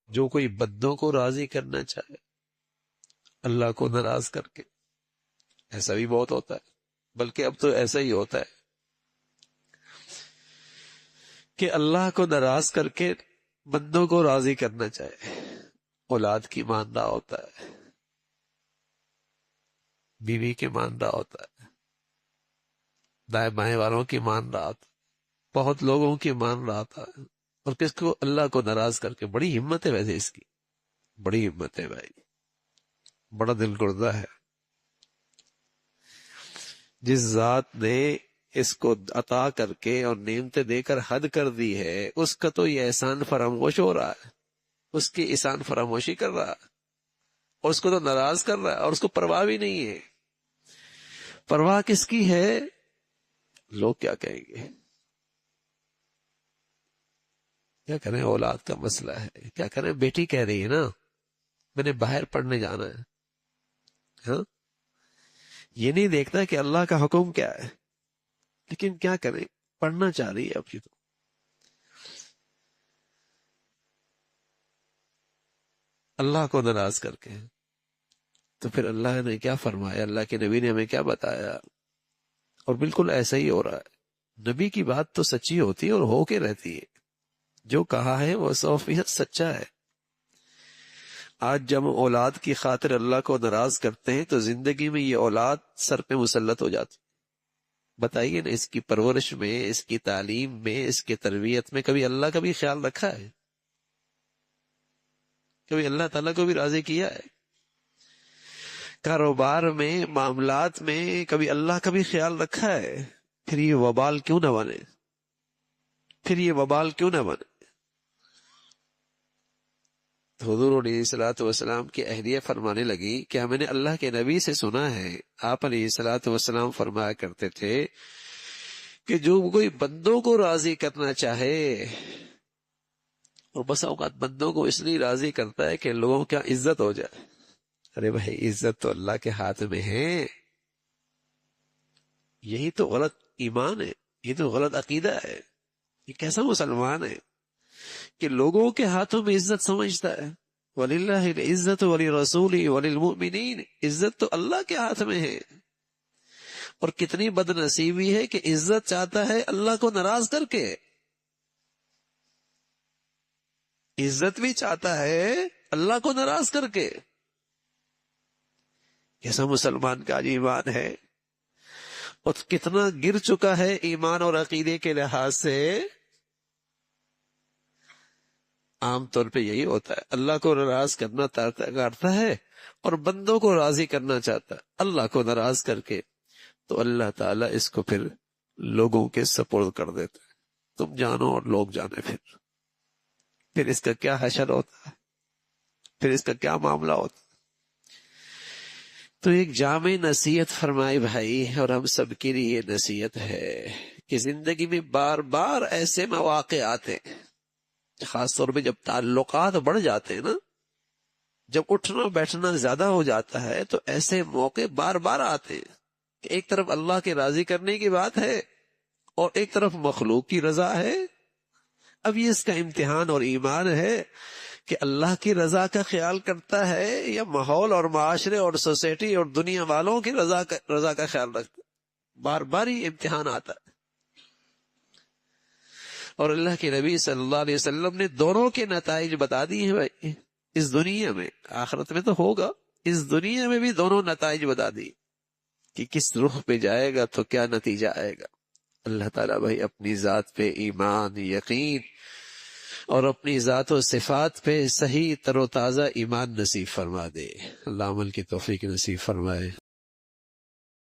جو کوئی بندوں کو راضی کرنا چاہے اللہ کو ناراض کر کے، ایسا بھی بہت ہوتا ہے، بلکہ اب تو ایسا ہی ہوتا ہے کہ اللہ کو ناراض کر کے بندوں کو راضی کرنا چاہے، اولاد کی مان رہا ہوتا ہے، بیوی کے مان رہا ہوتا ہے، دائیں بائیں والوں کی مان رہا تھا، بہت لوگوں کی مان رہا تھا، اور کس کو؟ اللہ کو ناراض کر کے۔ بڑی ہمت ہے ویسے اس کی، بڑی ہمت ہے بھائی، بڑا دل گردہ ہے۔ جس ذات نے اس کو عطا کر کے اور نعمتیں دے کر حد کر دی ہے، اس کا تو یہ احسان فراموش ہو رہا ہے، اس کی احسان فراموشی کر رہا ہے، اور اس کو تو ناراض کر رہا ہے، اور اس کو پرواہ بھی نہیں ہے۔ پرواہ کس کی ہے؟ لوگ کیا کہیں گے؟ کیا کریں؟ اولاد کا مسئلہ ہے، کیا کریں؟ بیٹی کہہ رہی ہے نا میں نے باہر پڑھنے جانا ہے، ہاں، یہ نہیں دیکھتا کہ اللہ کا حکم کیا ہے، لیکن کیا کریں، پڑھنا چاہ رہی ہے اب یہ تو۔ اللہ کو ناراض کر کے، تو پھر اللہ نے کیا فرمایا، اللہ کے نبی نے ہمیں کیا بتایا؟ اور بالکل ایسا ہی ہو رہا ہے۔ نبی کی بات تو سچی ہوتی ہے اور ہو کے رہتی ہے، جو کہا ہے وہ 100% سچا ہے۔ آج جب ہم اولاد کی خاطر اللہ کو ناراض کرتے ہیں تو زندگی میں یہ اولاد سر پہ مسلط ہو جاتی۔ بتائیے نا، اس کی پرورش میں، اس کی تعلیم میں، اس کی تربیت میں کبھی اللہ کا بھی خیال رکھا ہے؟ کبھی اللہ تعالیٰ کو بھی راضی کیا ہے؟ کاروبار میں، معاملات میں کبھی اللہ کا بھی خیال رکھا ہے؟ پھر یہ وبال کیوں نہ بنے؟ پھر یہ وبال کیوں نہ بنے؟ تو حضور علیہ الصلوۃ والسلام کی اہلیہ فرمانے لگی کہ میں نے اللہ کے نبی سے سنا ہے، آپ علیہ الصلوۃ والسلام فرمایا کرتے تھے کہ جو کوئی بندوں کو راضی کرنا چاہے، اور بسا اوقات بندوں کو اس لیے راضی کرتا ہے کہ لوگوں کا عزت ہو جائے۔ ارے بھائی، عزت تو اللہ کے ہاتھ میں ہے۔ یہی تو غلط ایمان ہے، یہ تو غلط عقیدہ ہے۔ یہ کیسا مسلمان ہے کہ لوگوں کے ہاتھوں میں عزت سمجھتا ہے؟ وَلِلَّهِ الْعِزَّةُ وَلِرَسُولِهِ وَلِلْمُؤْمِنِينَ، عزت تو اللہ کے ہاتھ میں ہے۔ اور کتنی بد نصیبی ہے کہ عزت چاہتا ہے اللہ کو ناراض کر کے، عزت بھی چاہتا ہے اللہ کو ناراض کر کے۔ کیسا مسلمان کا ایمان ہے، اور کتنا گر چکا ہے ایمان اور عقیدے کے لحاظ سے۔ عام طور پہ یہی ہوتا ہے، اللہ کو ناراض کرنا کرتا ہے اور بندوں کو راضی کرنا چاہتا ہے اللہ کو ناراض کر کے، تو اللہ تعالیٰ اس کو پھر لوگوں کے سپرد کر دیتا ہے۔ تم جانو اور لوگ جانے، پھر اس کا کیا حشر ہوتا ہے، پھر اس کا کیا معاملہ ہوتا ہے۔ تو ایک جامع نصیحت فرمائی بھائی، اور ہم سب کے لیے یہ نصیحت ہے کہ زندگی میں بار بار ایسے مواقع آتے ہیں، خاص طور پہ جب تعلقات بڑھ جاتے ہیں نا، جب اٹھنا بیٹھنا زیادہ ہو جاتا ہے، تو ایسے موقع بار بار آتے ہیں کہ ایک طرف اللہ کے راضی کرنے کی بات ہے اور ایک طرف مخلوق کی رضا ہے۔ اب یہ اس کا امتحان اور ایمان ہے کہ اللہ کی رضا کا خیال کرتا ہے یا ماحول اور معاشرے اور سوسائٹی اور دنیا والوں کی رضا کا خیال رکھتا ہے۔ بار بار ہی امتحان آتا ہے، اور اللہ کے نبی صلی اللہ علیہ وسلم نے دونوں کے نتائج بتا دی ہیں بھائی، اس دنیا میں، آخرت میں تو ہوگا، اس دنیا میں بھی دونوں نتائج بتا دی کہ کس رخ پہ جائے گا تو کیا نتیجہ آئے گا۔ اللہ تعالیٰ بھائی اپنی ذات پہ ایمان، یقین اور اپنی ذات و صفات پہ صحیح تر و تازہ ایمان نصیب فرما دے۔ اللہ عمل کی توفیق نصیب فرمائے۔